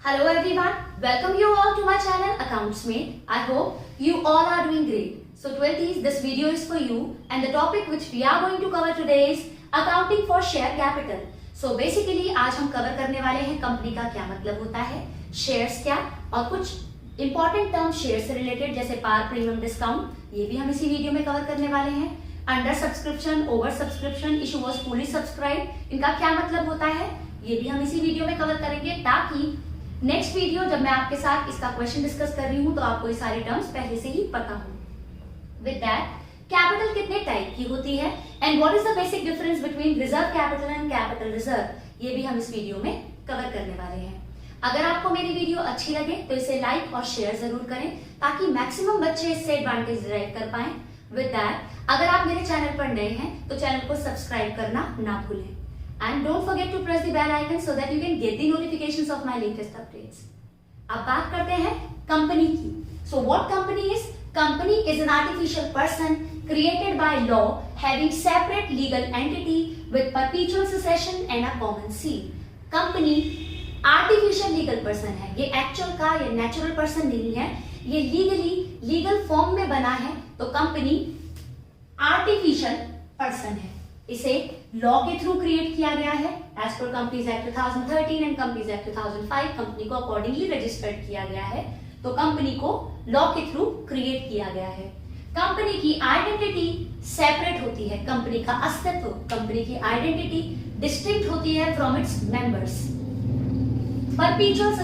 Hello everyone, welcome you all to my channel AccountsMate. I hope you all are doing great. So 12th, this video is for you and the topic which we are going to cover today is accounting for share capital. So basically आज हम cover करने वाले हैं company का क्या मतलब होता है, शेयर्स क्या और कुछ इंपॉर्टेंट टर्म शेयर से रिलेटेड जैसे पार प्रीमियम डिस्काउंट, ये भी हम इसी वीडियो में कवर करने वाले हैं। Under subscription, over subscription, issue was fully subscribe, इनका क्या मतलब होता है ये भी हम इसी वीडियो में कवर करेंगे ताकि नेक्स्ट वीडियो जब मैं आपके साथ इसका क्वेश्चन डिस्कस कर रही हूँ तो आपको ये सारे टर्म्स पहले से ही पता हो। विद दैट, कैपिटल कितने टाइप की होती है and what is the basic difference between reserve capital and capital reserve, ये भी हम इस वीडियो में कवर करने वाले हैं। अगर आपको मेरी वीडियो अच्छी लगे तो इसे लाइक और शेयर जरूर करें ताकि मैक्सिमम बच्चे इससे एडवांटेज डिराइव कर पाएं। विद दैट, अगर आप मेरे चैनल पर नए हैं तो चैनल को सब्सक्राइब करना ना भूलें and don't forget to press the bell icon so that you can get the notifications of my latest updates. अब बात करते हैं कंपनी की। So what company is? Company is an artificial person created by law having separate legal entity with perpetual succession and a common seal. Company artificial legal person है, ये actual का या natural person नहीं है, ये legal form में बना है, तो company artificial person है। इसे लॉ के थ्रू क्रिएट किया गया है एज पर companies act 2013 and companies act 2005। Company को अकॉर्डिंगली रजिस्टर्ड किया गया है, तो कंपनी को लॉ के थ्रू क्रिएट किया गया है। कंपनी की आइडेंटिटी सेपरेट होती है, कंपनी का अस्तित्व, कंपनी की आइडेंटिटी डिस्टिंक्ट होती है from its members. Perpetual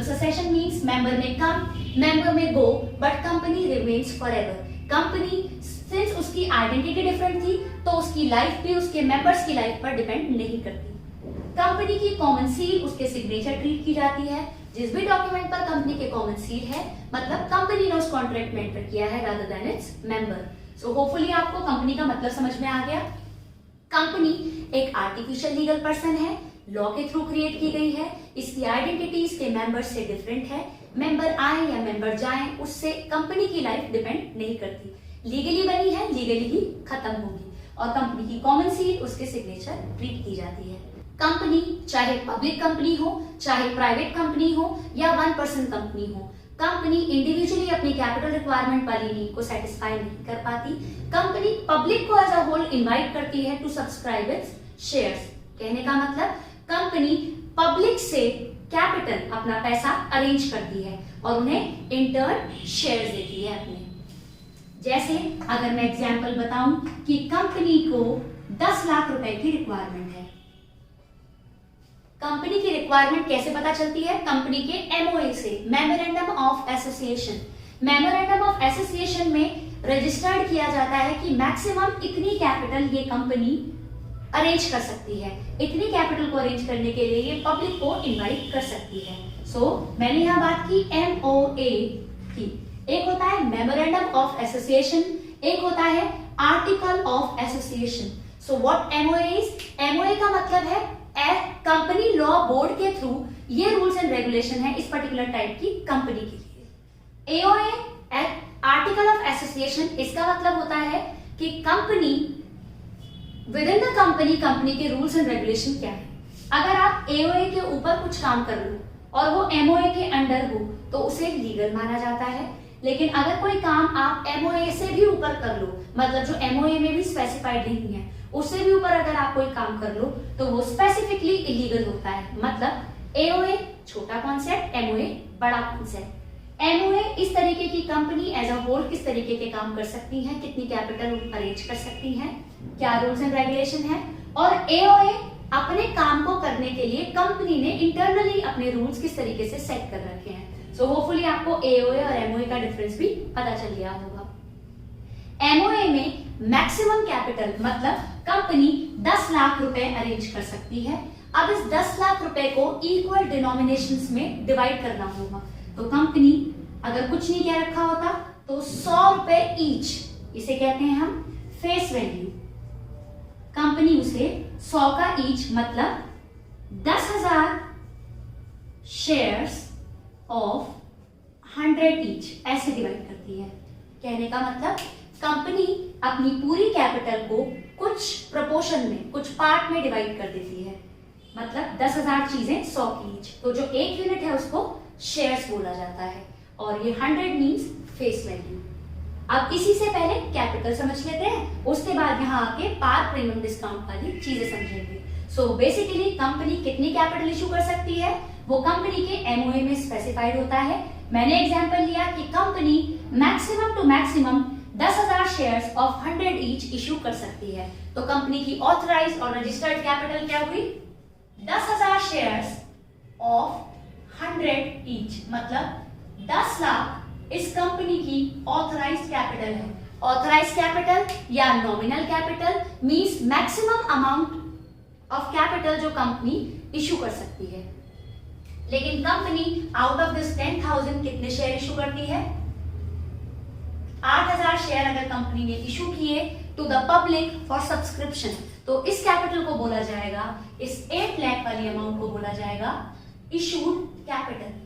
succession means member may come, member may go, but company remains forever. Company since उसकी आइडेंटिटी डिफरेंट थी तो उसकी लाइफ भी उसके मेंबर्स की लाइफ पर डिपेंड नहीं करती। कंपनी की कॉमन सील, उसके सिग्नेचर ट्रीट की जाती है। जिस भी डॉक्यूमेंट पर कंपनी के कॉमन सील है मतलब कंपनी ने उस कॉन्ट्रैक्ट में एंटर किया है rather than its member. So hopefully आपको कंपनी का मतलब समझ में आ गया। कंपनी एक आर्टिफिशियल लीगल पर्सन है, लॉ के थ्रू क्रिएट की गई है, इसकी आइडेंटिटी इसके मेंबर्स से डिफरेंट है। मेंबर आए या मेंबर जाएं उससे कंपनी की लाइफ डिपेंड नहीं करती, लीगली बनी है, लीगली ही खत्म होगी और कंपनी की कॉमन सील, उसके सिग्नेचर ट्रीट की जाती है। कंपनी चाहे पब्लिक कंपनी हो, चाहे प्राइवेट कंपनी हो या 1% कंपनी हो, कंपनी इंडिविजुअली अपनी कैपिटल रिक्वायरमेंट वाली नीड को सेटिस्फाई नहीं कर पाती। कंपनी पब्लिक को एज अ होल इनवाइट करती है टू सब्सक्राइब इट्स शेयर्स। कहने का मतलब कंपनी पब्लिक से कैपिटल, अपना पैसा अरेंज करती है और उन्हें इंटर्न शेयर्स देती है अपने। जैसे अगर मैं एग्जांपल बताऊं कि कंपनी को 10 लाख रुपए की रिक्वायरमेंट है। कंपनी की रिक्वायरमेंट कैसे पता चलती है? कंपनी के एमओए से, memorandum of association. Memorandum of association में रजिस्टर्ड किया जाता है कि मैक्सिमम इतनी कैपिटल ये कंपनी अरेंज कर सकती है। इतनी कैपिटल को अरेंज करने के लिए ये पब्लिक को इनवाइट कर सकती है। मैंने यहाँ बात की एमओए की। एक होता है मेमोरेंडम ऑफ एसोसिएशन, एक होता है article of association. So what MOA is? MOA का मतलब है कंपनी लॉ बोर्ड के थ्रू ये रूल्स एंड रेगुलेशन है इस पर्टिकुलर टाइप की कंपनी के लिए। एओए आर्टिकल ऑफ एसोसिएशन, इसका मतलब होता है कि company with in the company के रूल्स एंड रेगुलेशन क्या है। अगर आप एओए के ऊपर कुछ काम कर लो और वो एमओए के अंडर हो तो उसे लीगल माना जाता है, लेकिन अगर कोई काम आप एमओए से भी ऊपर कर लो, मतलब जो एमओए में भी स्पेसिफाइड नहीं है उससे भी ऊपर अगर आप कोई काम कर लो तो वो स्पेसिफिकली इलीगल होता है। मतलब एओए छोटा कॉन्सेप्ट, एमओए बड़ा कॉन्सेप्ट। एमओए इस तरीके की कंपनी एज अ होल किस तरीके के काम कर सकती है, कितनी कैपिटल अरेंज कर सकती है, क्या रूल्स एंड रेगुलेशन है, और एओए अपने काम को करने के लिए कंपनी ने इंटरनली अपने रूल्स किस तरीके से सेट कर रखे हैं। सो होपफुली आपको एओए और एमओए का डिफरेंस भी पता चल गया होगा। एमओए में मैक्सिमम कैपिटल मतलब कंपनी 10 लाख रुपए अरेंज कर सकती है। अब इस 10 लाख रुपए को इक्वल डिनोमिनेशंस में डिवाइड करना होगा। तो कंपनी अगर कुछ नहीं कह रखा होता तो 100 रुपए ईच, इसे कहते हैं हम फेस वैल्यू। कंपनी उसे 100 का ईच मतलब 10,000 शेयर्स ऑफ 100 ईच ऐसे डिवाइड करती है। कहने का मतलब कंपनी अपनी पूरी कैपिटल को कुछ प्रोपोर्शन में, कुछ पार्ट में डिवाइड कर देती है। मतलब 10,000 चीजें 100 की ईच, तो जो 1 यूनिट है उसको शेयर्स बोला जाता है, और ये 100 मींस फेस वैल्यू। अब इसी से पहले कैपिटल समझ लेते हैं, उसके बाद यहाँ आके पार प्रीमियम डिस्काउंट वाली चीजें समझेंगे। सो बेसिकली कंपनी कितनी कैपिटल इशू कर सकती है वो कंपनी के एमओए में स्पेसिफाइड होता है। मैंने एग्जांपल लिया कि company maximum to maximum 10,000 shares of 100 each issue कर सकती है। तो कंपनी की ऑथराइज्ड और रजिस्टर्ड कैपिटल क्या हुई? 10,000 शेयर्स ऑफ 100 ईच, मतलब 10 लाख इस कंपनी की ऑथराइज्ड कैपिटल है। ऑथराइज्ड कैपिटल या nominal capital means maximum amount of capital जो कंपनी इशू कर सकती है। लेकिन कंपनी आउट ऑफ दिस 10,000 कितने शेयर इशू करती है? 8,000 शेयर अगर कंपनी ने इशू किए to the public for subscription, तो इस कैपिटल को बोला जाएगा, इस 8 लाख वाली अमाउंट को बोला जाएगा issued capital.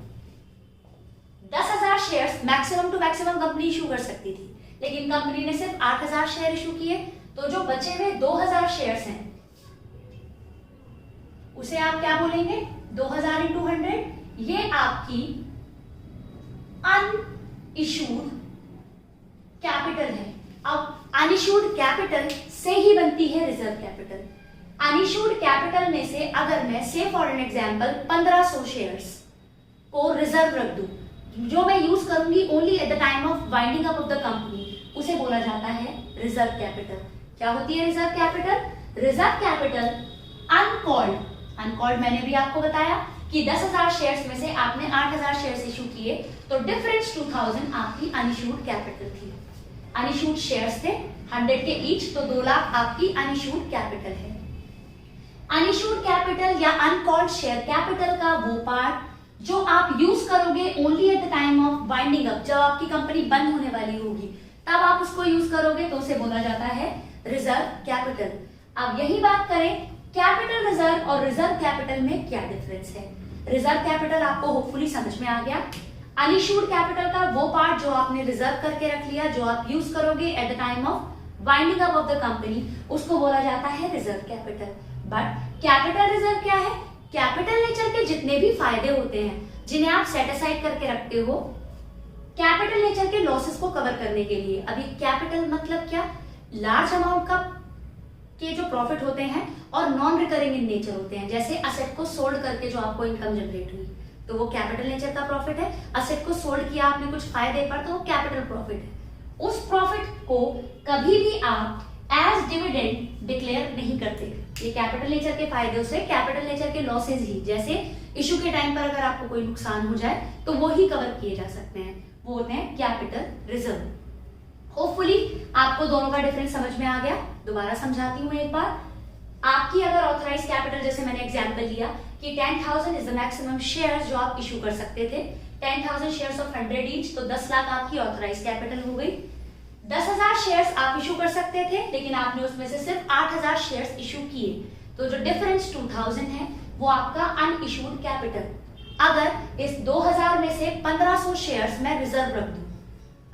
10,000 shares maximum to maximum company issue कर सकती थी, लेकिन कंपनी ने सिर्फ 8,000 शेयर इशू किए, तो जो बचे हुए 2,000 शेयर्स हैं उसे आप क्या बोलेंगे? 2,000 इंटू 100, ये आपकी अनइशूड कैपिटल है। अब अनइशूड कैपिटल से ही बनती है रिजर्व कैपिटल। अनइशूड कैपिटल में से अगर मैं से फॉर एन एग्जांपल 1500 शेयर्स को रिजर्व रख दूं, जो मैं यूज करूंगी only at the time of winding up of the company, उसे बोला जाता है रिजर्व कैपिटल। क्या होती है reserve capital? Reserve capital uncalled, uncalled मैंने भी आपको बताया कि 10,000 शेयर्स में से आपने 8,000 शेयर्स इशू किए, तो डिफरेंस 2,000 आपकी अनइशूड कैपिटल थी। अनइशूड शेयर्स थे 100 के ईच, तो 2 लाख आपकी अनइशूड कैपिटल है। अनइशूड कैपिटल या अनकॉल्ड शेयर कैपिटल का वो पार्ट जो आप यूज करोगे only at the time of winding up, जब आपकी कंपनी बंद होने वाली होगी तब आप उसको यूज करोगे, तो उसे बोला जाता है रिजर्व कैपिटल। अब यही बात करें कैपिटल रिजर्व और रिजर्व कैपिटल में क्या डिफरेंस है। रिजर्व कैपिटल आपको होपफुली समझ में आ गया। अनइशूड कैपिटल का वो पार्ट जो आपने रिजर्व करके रख लिया, जो आप यूज करोगे at the time of winding up of the company, उसको बोला जाता है reserve capital. But capital reserve क्या है? कैपिटल नेचर के जितने भी फायदे होते हैं जिन्हें आप सेट असाइड करके रखते हो कैपिटल नेचर के लॉसेस को कवर करने के लिए। अभी कैपिटल मतलब क्या? लार्ज अमाउंट का के जो प्रॉफिट होते हैं और नॉन रिकरिंग इन नेचर होते हैं, जैसे असेट को सोल्ड करके जो आपको इनकम जनरेट हुई, तो वो कैपिटल नेचर का प्रॉफिट है। असेट को सोल्ड किया आपने कुछ फायदे पर, तो वो कैपिटल प्रॉफिट है। उस प्रॉफिट को कभी भी आप एज डिविडेंड डिक्लेयर नहीं करते। ये कैपिटल नेचर के फायदे से कैपिटल नेचर के लॉसेज ही, जैसे इशू के टाइम पर अगर आपको कोई नुकसान हो जाए तो वो ही कवर किए जा सकते हैं, वो होते हैं कैपिटल रिजर्व। होपफुली आपको दोनों का डिफरेंस समझ में आ गया। दोबारा समझाती हूँ एक बार। आपकी अगर ऑथराइज कैपिटल, जैसे मैंने एग्जांपल लिया कि 10,000 इज द मैक्सिमम शेयर्स जो आप इशू कर सकते थे, 10,000 शेयर्स ऑफ 100 ईच, तो 10 लाख आपकी ऑथराइज कैपिटल हो गई। 10,000 शेयर्स आप इशू कर सकते थे, लेकिन आपने उसमें से सिर्फ 8,000 शेयर्स इशू किए, तो जो डिफरेंस 2,000 है वो आपका अनइशूड कैपिटल। अगर इस 2,000 में से 1,500 शेयर्स मैं रिजर्व रख दूं,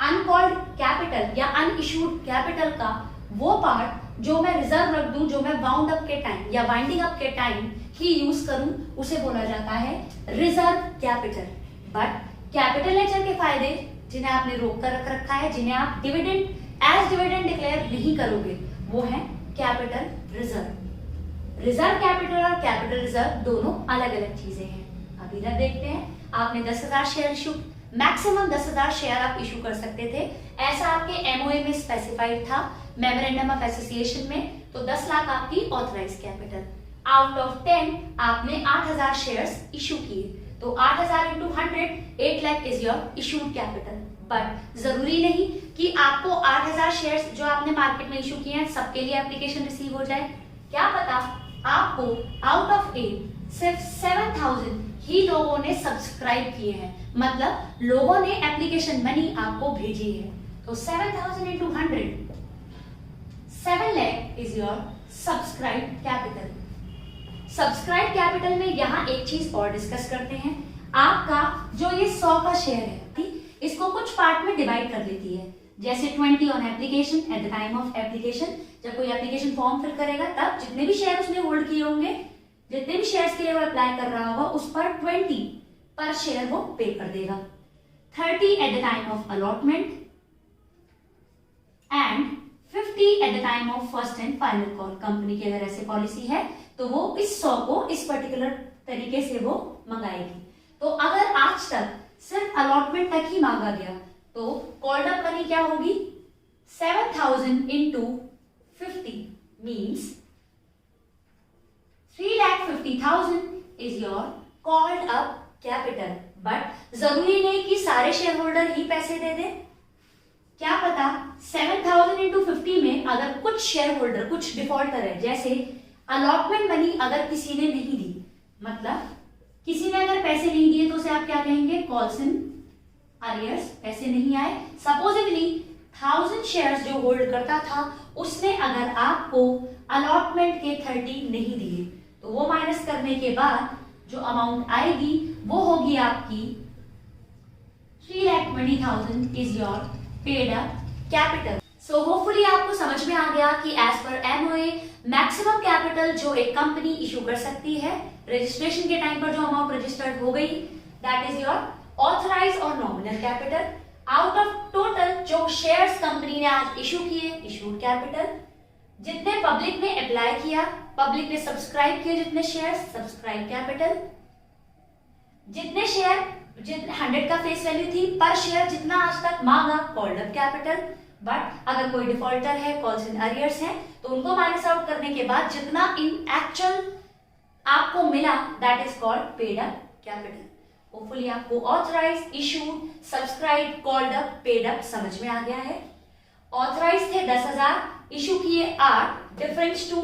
अनकॉल्ड कैपिटल या अनइशूड कैपिटल का वो पार्ट जो मैं रिजर्व रख दूं, जो मैं बाउंड अप के टाइम या वाइंडिंग अप के टाइम ही यूज करूं, उसे बोला जाता है reserve capital. But capital nature के फायदे जिन्हें आपने रोक कर रख रखा है, जिन्हें आप डिविडेंड एज डिविडेंड डिक्लेयर नहीं करोगे, वो है कैपिटल रिजर्व। रिजर्व कैपिटल और कैपिटल रिजर्व दोनों अलग अलग चीजें हैं। अब इधर देखते हैं, आपने 10,000 शेयर इशू, मैक्सिमम 10,000 शेयर आप इशू कर सकते थे, ऐसा आपके एमओए में स्पेसिफाइड था, मेमोरेंडम ऑफ एसोसिएशन में। तो 10 लाख आपकी ऑथराइज कैपिटल। आउट ऑफ 10 आपने 8,000 शेयर्स इशू किए, तो 8,000 into 100, 8 lakh is your issued capital. But जरूरी नहीं कि आपको 8,000 शेयर्स जो आपने मार्केट में इशू किए हैं सबके लिए एप्लीकेशन रिसीव हो जाए। क्या पता आपको आउट ऑफ 8 सिर्फ 7,000 ही लोगों ने सब्सक्राइब किए हैं, मतलब लोगों ने एप्लीकेशन मनी आपको भेजी है। तो 7,000 into 100, 7 lakh is your subscribe capital. Subscribe capital में यहाँ एक चीज और डिस्कस करते हैं। आपका जो ये 100 का शेयर है, इसको कुछ पार्ट में डिवाइड कर लेती है, जैसे 20 on application, at the time of application, जब कोई एप्लीकेशन फॉर्म फिल करेगा तब जितने भी शेयर उसने होल्ड किए होंगे जितने भी शेयर्स के लिए वो अप्लाई कर रहा होगा उस पर 20 पर शेयर वो पे कर देगा, 30 at the time of allotment and 50 at the time of first and final call. Company की अगर ऐसे पॉलिसी है तो वो इस 100 को इस पर्टिकुलर तरीके से वो मंगाएगी। तो अगर आज तक सिर्फ अलॉटमेंट तक ही मांगा गया तो कॉल्ड अप मनी क्या होगी, 7000 into 50 means 3,50,000 is your called up capital. But जरूरी नहीं कि सारे शेयर होल्डर ही पैसे दे दे, क्या पता 7000 इंटू 50 में अगर कुछ शेयर होल्डर, कुछ डिफॉल्टर है, जैसे अलॉटमेंट मनी अगर किसी ने नहीं दी, मतलब किसी ने अगर पैसे नहीं दिए तो उसे आप क्या कहेंगे, कॉल्स इन अरियर्स, पैसे नहीं आए। सपोजिटली 1000 शेयर्स जो होल्ड करता था उसने अगर आपको अलॉटमेंट के 30 नहीं दिए तो वो माइनस करने के बाद जो अमाउंट आएगी वो होगी आपकी 3,20,000 is your paid up capital. So hopefully आपको समझ में आ गया कि as per MOA maximum capital जो एक कंपनी इशू कर सकती है रजिस्ट्रेशन के टाइम पर जो अमाउंट रजिस्टर्ड हो गई, दैट इज योर ऑथराइज और nominal capital. Out of total जो शेयर्स कंपनी ने आज इशू किए, इशूड कैपिटल। जितने पब्लिक ने अप्लाई किया, पब्लिक ने सब्सक्राइब किए जितने शेयर्स, सब्सक्राइब कैपिटल। जितने शेयर, जितने 100 का फेस वैल्यू थी पर शेयर जितना आज तक मांगा, कॉल्ड अप कैपिटल। बट अगर कोई डिफॉल्टर है, कॉल्स इन अरियर्स है, तो उनको माइनस आउट करने के बाद जितना इन एक्चुअल आपको मिला, that is called paid up capital. Hopefully आपको authorize, issued, subscribe, called up, paid up समझ में आ गया है। ऑथराइज थे 10,000, इशू किए 8, डिफरेंस टू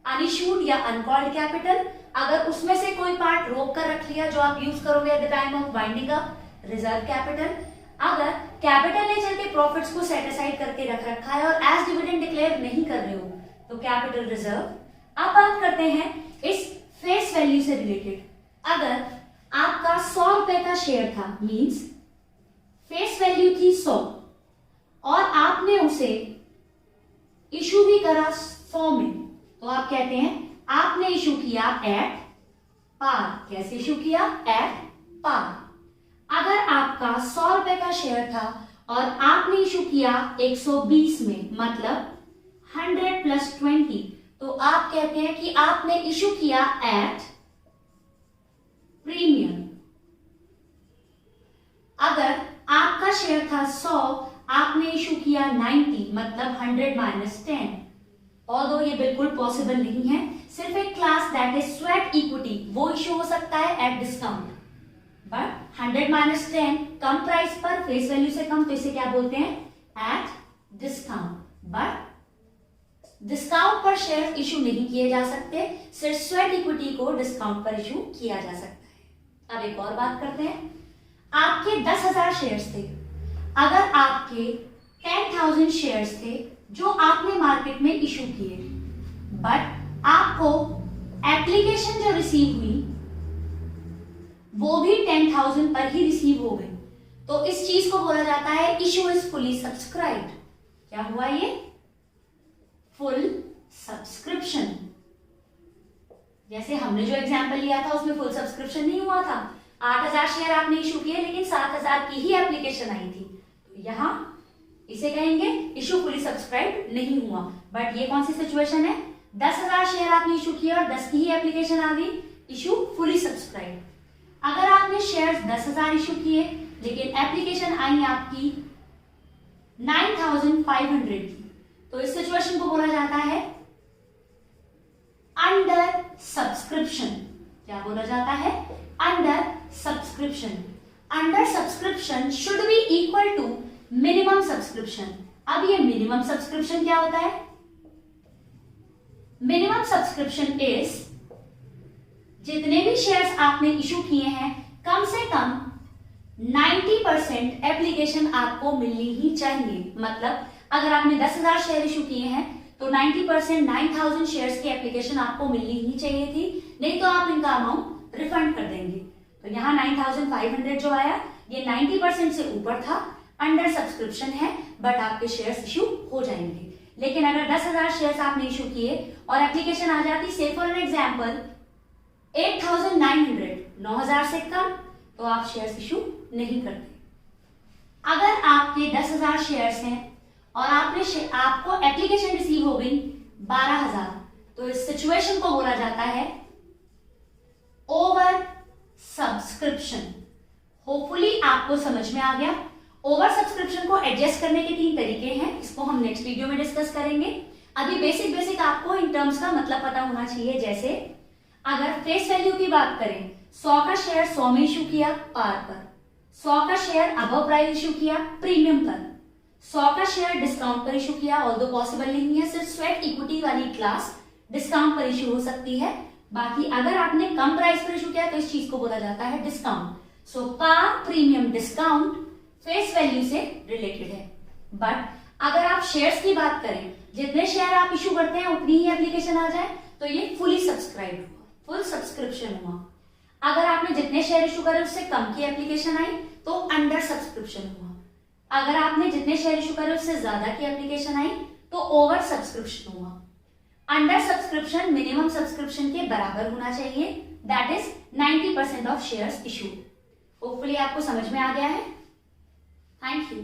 अनइशूड या अनकॉल्ड कैपिटल। अगर उसमें से कोई पार्ट रोक कर रख लिया जो आप यूज करोगे at the time of winding up, reserve capital. अगर कैपिटल नेचर के प्रॉफिट्स को सेट असाइड करके रख रखा है और एज डिविडेंड डिक्लेयर नहीं कर रहे हो तो कैपिटल रिजर्व। अब बात करते हैं इस फेस वैल्यू से रिलेटेड। अगर आपका 100 रुपए का शेयर था, मींस फेस वैल्यू थी 100 और आपने उसे इशू भी करा 100 में, तो आप कहते हैं आपने इशू किया एट पार। कैसे इशू किया, एट पार। अगर आपका 100 रुपए का शेयर था और आपने इशू किया 120 में, मतलब 100 प्लस 20, तो आप कहते हैं कि आपने इशू किया एट प्रीमियम। अगर आपका शेयर था 100, आपने इशू किया 90, मतलब 100 माइनस 10। ऑल्दो ये बिल्कुल पॉसिबल नहीं है, सिर्फ एक class that is sweat equity वो इशू हो सकता है at discount. But 100 minus 10 come price पर, फेस वैल्यू से कम, तो इसे क्या बोलते हैं, एट डिस्काउंट। बट डिस्काउंट पर शेयर इशू नहीं किए जा सकते, सिर्फ स्वेट इक्विटी को डिस्काउंट पर इशू किया जा सकता है। अब एक और बात करते हैं। आपके 10,000 शेयर्स थे, अगर आपके 10,000 शेयर्स थे जो आपने मार्केट में इशू किए, बट आपको एप्लीकेशन जो रिसीव हुई वो भी 10,000 पर ही रिसीव हो गई, तो इस चीज को बोला जाता है इशू इज फुली सब्सक्राइब्ड। क्या हुआ ये, फुल सब्सक्रिप्शन। जैसे हमने जो एग्जांपल लिया था उसमें फुल सब्सक्रिप्शन नहीं हुआ था, 8,000 शेयर आपने इशू किए लेकिन 7,000 की ही एप्लीकेशन आई थी, तो यहां इसे कहेंगे इशू फुली सब्सक्राइब नहीं हुआ। बट ये कौन सी सिचुएशन है, 10,000 शेयर आपने इशू किया और 10 की ही एप्लीकेशन आ गई, इशू फुली सब्सक्राइब। अगर आपने शेयर्स 10,000 इशू किए लेकिन एप्लीकेशन आई आपकी 9,500 की, तो इस सिचुएशन को बोला जाता है अंडर सब्सक्रिप्शन। क्या बोला जाता है, under subscription. Under subscription should be equal to minimum subscription. अब ये मिनिमम सब्सक्रिप्शन क्या होता है, मिनिमम सब्सक्रिप्शन इज जितने भी शेयर्स आपने इशू किए हैं कम से कम 90% एप्लीकेशन आपको मिलनी ही चाहिए। मतलब अगर आपने 10,000 शेयर इशू किए हैं तो 90% 9,000 शेयर्स की एप्लीकेशन आपको मिलनी ही चाहिए थी, नहीं तो आप इनका अमाउंट रिफंड कर देंगे। तो यहाँ 9,500 जो आया ये 90% से ऊपर था, अंडर सब्सक्रिप्शन है, बट आपके शेयर्स इशू हो जाएंगे। लेकिन अगर 10,000 शेयर्स आपने इशू किए और एप्लीकेशन आ जाती, से फॉर एन एग्जांपल 8,900 9,000 से कम तो आप शेयर्स इशू नहीं करते। अगर आपके 10,000 शेयर्स हैं और आपको एप्लीकेशन रिसीव हो गई 12,000 तो इस सिचुएशन को बोला जाता है ओवर सब्सक्रिप्शन। होपफुली आपको समझ में आ गया। ओवर सब्सक्रिप्शन को एडजस्ट करने के 3 तरीके हैं, इसको हम नेक्स्ट वीडियो में डिस्कस करेंगे। अभी बेसिक आपको इन टर्म्स का मतलब पता होना चाहिए। जैसे अगर फेस वैल्यू की बात करें, 100 का शेयर 100 में इशू किया पार पर, 100 का शेयर अबव प्राइस इशू किया प्रीमियम पर, 100 का शेयर डिस्काउंट पर इशू किया, ऑल्दो पॉसिबल नहीं है, सिर्फ स्वेट इक्विटी वाली क्लास डिस्काउंट पर इशू हो सकती है। बाकी अगर आपने कम प्राइस पर इशू किया तो इस चीज को बोला जाता है डिस्काउंट। सो पार, प्रीमियम, डिस्काउंट फेस वैल्यू से रिलेटेड है। बट अगर आप शेयर्स की बात करें, जितने शेयर आप इशू करते हैं उतनी ही एप्लीकेशन आ जाए तो ये फुली सब्सक्राइब हुआ, फुल सब्सक्रिप्शन हुआ। अगर आपने जितने शेयर इशू करे उससे कम की एप्लीकेशन आई तो अंडर सब्सक्रिप्शन हुआ। अगर आपने जितने शेयर इशू करे उससे ज्यादा की एप्लीकेशन आई तो ओवर सब्सक्रिप्शन हुआ। अंडर सब्सक्रिप्शन मिनिमम सब्सक्रिप्शन के बराबर होना चाहिए, that is 90% of shares issued. Hopefully आपको समझ में आ गया है। Thank you.